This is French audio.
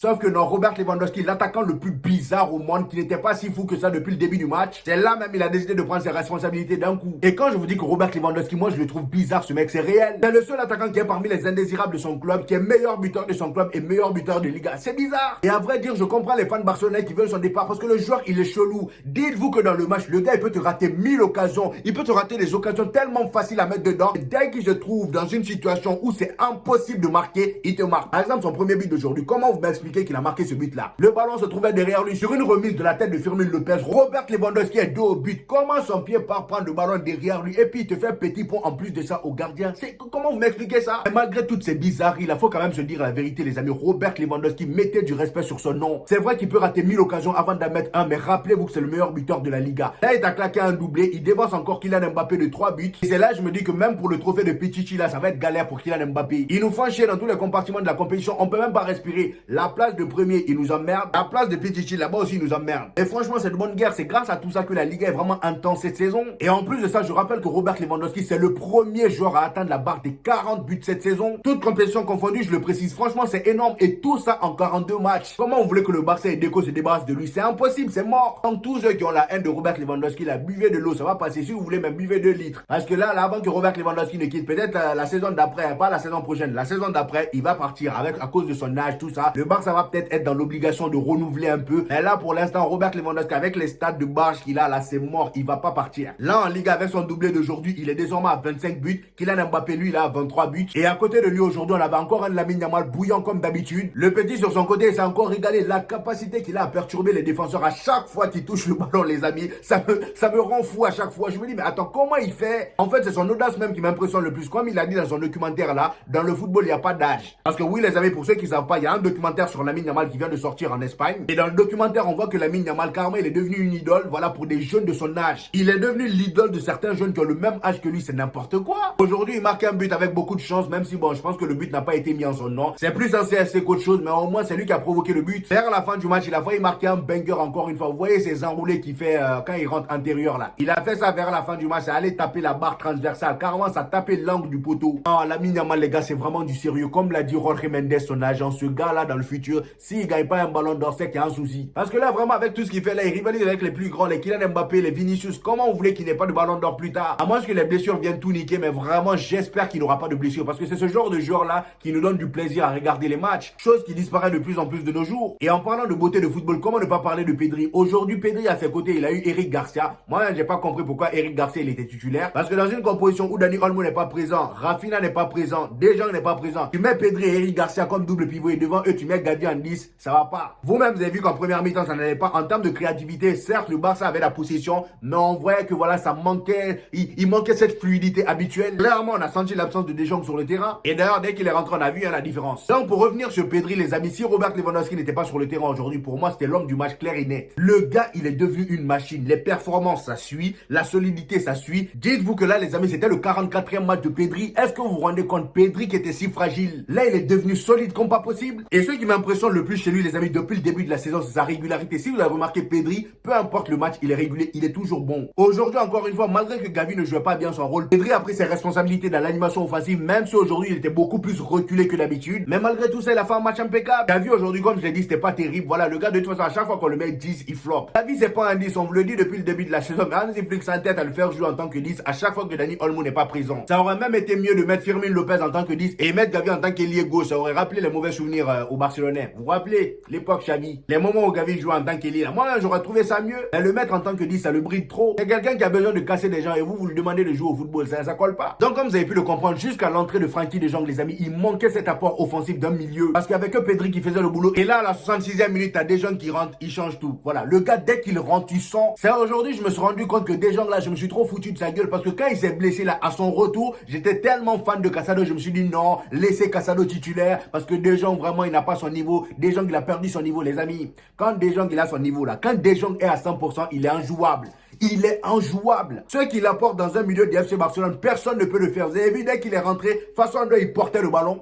Sauf que non, Robert Lewandowski, l'attaquant le plus bizarre au monde, qui n'était pas si fou que ça depuis le début du match, c'est là même il a décidé de prendre ses responsabilités d'un coup. Et quand je vous dis que Robert Lewandowski, moi je le trouve bizarre, ce mec, c'est réel. C'est le seul attaquant qui est parmi les indésirables de son club, qui est meilleur buteur de son club et meilleur buteur de Liga. C'est bizarre. Et à vrai dire, je comprends les fans barcelonais qui veulent son départ parce que le joueur, il est chelou. Dites-vous que dans le match, le gars, il peut te rater 1000 occasions. Il peut te rater des occasions tellement faciles à mettre dedans. Et dès qu'il se trouve dans une situation où c'est impossible de marquer, il te marque. Par exemple, son premier but d'aujourd'hui, comment vous m'expliquez qu'il a marqué ce but-là? Le ballon se trouvait derrière lui sur une remise de la tête de Firmin Lopez. Robert Lewandowski est dos au but. Comment son pied part prendre le ballon derrière lui et puis il te fait petit pont en plus de ça au gardien? Comment vous m'expliquez ça? Et malgré toutes ces bizarreries, il faut quand même se dire la vérité, les amis. Robert Lewandowski, mettez du respect sur son nom. C'est vrai qu'il peut rater 1000 occasions avant d'en mettre un, mais rappelez-vous que c'est le meilleur buteur de la Liga. Là, il a claqué un doublé, il dévance encore Kylian Mbappé de 3 buts. Et c'est là, je me dis que même pour le trophée de Pichichi, là, ça va être galère pour Kylian Mbappé. Ils nous font chier dans tous les compartiments de la compétition, on peut même pas respirer. La place de premier, il nous emmerde. La place de Pichichi, là-bas aussi, il nous emmerde. Et franchement, c'est de bonne guerre. C'est grâce à tout ça que la Liga est vraiment intense cette saison. Et en plus de ça, je rappelle que Robert Lewandowski, c'est le premier joueur à atteindre la barre des 40 buts cette saison. Toute compétition confondue, je le précise. Franchement, c'est énorme. Et tout ça en 42 matchs. Comment vous voulez que le Barça et Deco se débarrassent de lui? C'est impossible, c'est mort. Donc tous ceux qui ont la haine de Robert Lewandowski, là, buvez de l'eau, ça va passer. Si vous voulez, même buvez 2 litres. Parce que là, avant que Robert Lewandowski ne quitte, peut-être la saison d'après, pas la saison prochaine, la saison d'après, il va partir à cause de son âge, tout ça. Le Barça va peut-être être dans l'obligation de renouveler un peu. Mais là, pour l'instant, Robert Lewandowski, avec les stats de barge qu'il a, là, c'est mort. Il va pas partir. Là, en Liga, avec son doublé d'aujourd'hui, il est désormais à 25 buts. Kylian Mbappé, lui, il a 23 buts. Et à côté de lui, aujourd'hui, on avait encore un Lamine Yamal bouillant comme d'habitude. Le petit, sur son côté, s'est encore régalé. La capacité qu'il a à perturber les défenseurs à chaque fois qu'il touche le ballon, les amis, ça me rend fou à chaque fois. Je me dis, mais attends, comment il fait? En fait, c'est son audace même qui m'impressionne le plus. Comme il a dit dans son documentaire là, dans le football, il n'y a pas d'âge. Parce que oui, les amis, pour ceux qui ne savent pas, il y a un documentaire sur Lamine Yamal qui vient de sortir en Espagne. Et dans le documentaire, on voit que Lamine Yamal, carrément, il est devenu une idole, voilà, pour des jeunes de son âge. Il est devenu l'idole de certains jeunes qui ont le même âge que lui, c'est n'importe quoi. Aujourd'hui, il marque un but avec beaucoup de chance, même si bon, je pense que le but n'a pas été mis en son nom. C'est plus un CSC qu'autre chose, mais au moins, c'est lui qui a provoqué le but. Vers la fin du match, il a failli marquer un banger encore une fois. Vous voyez ces enroulés qu'il fait quand il rentre intérieur là. Il a fait ça vers la fin du match, ça allait taper la barre transversale. Carrément, ça tapait l'angle du poteau. Ah, Lamine Yamal, les gars, c'est vraiment du sérieux. Comme l'a dit Jorge Mendes, son agent, ce gars-là, dans le futur, s'il gagne pas un ballon d'or, c'est qu'il y a un souci. Parce que là, vraiment, avec tout ce qu'il fait là, il rivalise avec les plus grands, les Kylian Mbappé, les Vinicius. Comment vous voulez qu'il n'ait pas de ballon d'or plus tard? À moins que les blessures viennent tout niquer, mais vraiment, j'espère qu'il n'aura pas de blessures. Parce que c'est ce genre de joueur-là qui nous donne du plaisir à regarder les matchs. Chose qui disparaît de plus en plus de nos jours. Et en parlant de beauté de football, comment ne pas parler de Pedri? Aujourd'hui, Pedri, à ses côtés, il a eu Eric Garcia. Moi, j'ai pas compris pourquoi Eric Garcia, il était titulaire. Parce que dans une composition où Dani Olmo n'est pas présent, Rafinha n'est pas présent, Dejan n'est pas présent, tu mets Pedri et Eric Garcia comme double pivot et devant eux, tu mets Gavi en 10, ça va pas. Vous-même, vous avez vu qu'en première mi-temps, ça n'allait pas. En termes de créativité, certes, le Barça avait la possession, mais on voyait que voilà, ça manquait, il manquait cette fluidité habituelle. Clairement, on a senti l'absence de De Jong sur le terrain. Et d'ailleurs, dès qu'il est rentré, on a vu la différence. Donc, pour revenir sur Pedri, les amis, si Robert Lewandowski n'était pas sur le terrain aujourd'hui, pour moi, c'était l'homme du match clair et net. Le gars, il est devenu une machine. Les performances, ça suit. La solidité, ça suit. Dites-vous que là, les amis, c'était le 44e match de Pedri. Est-ce que vous vous rendez compte, Pedri qui était si fragile, là, il est devenu solide comme pas possible. Et ce qui m'impressionne le plus chez lui, les amis, depuis le début de la saison, c'est sa régularité. Si vous avez remarqué, Pedri, peu importe le match, il est régulier, il est toujours bon. Aujourd'hui, encore une fois, malgré que Gavi ne jouait pas bien son rôle, Pedri a pris ses responsabilités dans l'animation offensive, même si aujourd'hui, il était beaucoup plus reculé que d'habitude. Mais malgré tout ça, il a fait un match impeccable. Gavi, aujourd'hui, comme je l'ai dit, c'était pas terrible. Voilà, le gars, de toute façon, à chaque fois qu'on le met 10, il flop. Gavi, c'est pas un 10, on vous le dit depuis le début de la saison. Mais Hansi Flick s'entête à le faire jouer en tant que 10 à chaque fois que Dani Olmo n'est pas présent. Ça aurait même été mieux de mettre Firmin Lopez en tant que 10 et mettre Gavi en tant qu'ailier gauche. Ça aurait rappelé les mauvais souvenirs aux Barcelonais. Vous vous rappelez l'époque Xavi, les moments où Gavi jouait en tant qu'ailier. Moi, j'aurais trouvé ça mieux. Mais le mettre en tant que 10, ça le bride trop. C'est quelqu'un qui a besoin de casser des gens et vous lui demandez de jouer au football. Ça colle pas. Donc, comme vous avez pu le comprendre, jusqu'à l'entrée de Frenkie de Jong, les amis, il manquait cet apport offensif d'un milieu. Parce qu'avec eux, Pedri qui faisait le boulot. Et là, à la 66e minute, t'as des jeunes qui rentrent, ils changent tout. Voilà. Le gars, dès qu'il rentre, tu sens. C'est aujourd'hui, je me suis rendu compte que des gens là, je me suis trop foutu de sa gueule. Parce que quand il s'est blessé là, à son retour, j'étais tellement fan de Casado, je me suis dit non, laissez Casado titulaire. Parce que des gens, vraiment, il n'a pas son niveau. Des gens, il a perdu son niveau, les amis. Quand des gens, il a son niveau là, quand des gens est à 100%, il est injouable. Il est injouable. Ce qu'il apporte dans un milieu du FC Barcelone, personne ne peut le faire. Vous avez vu, dès qu'il est rentré, façon dont il portait le ballon.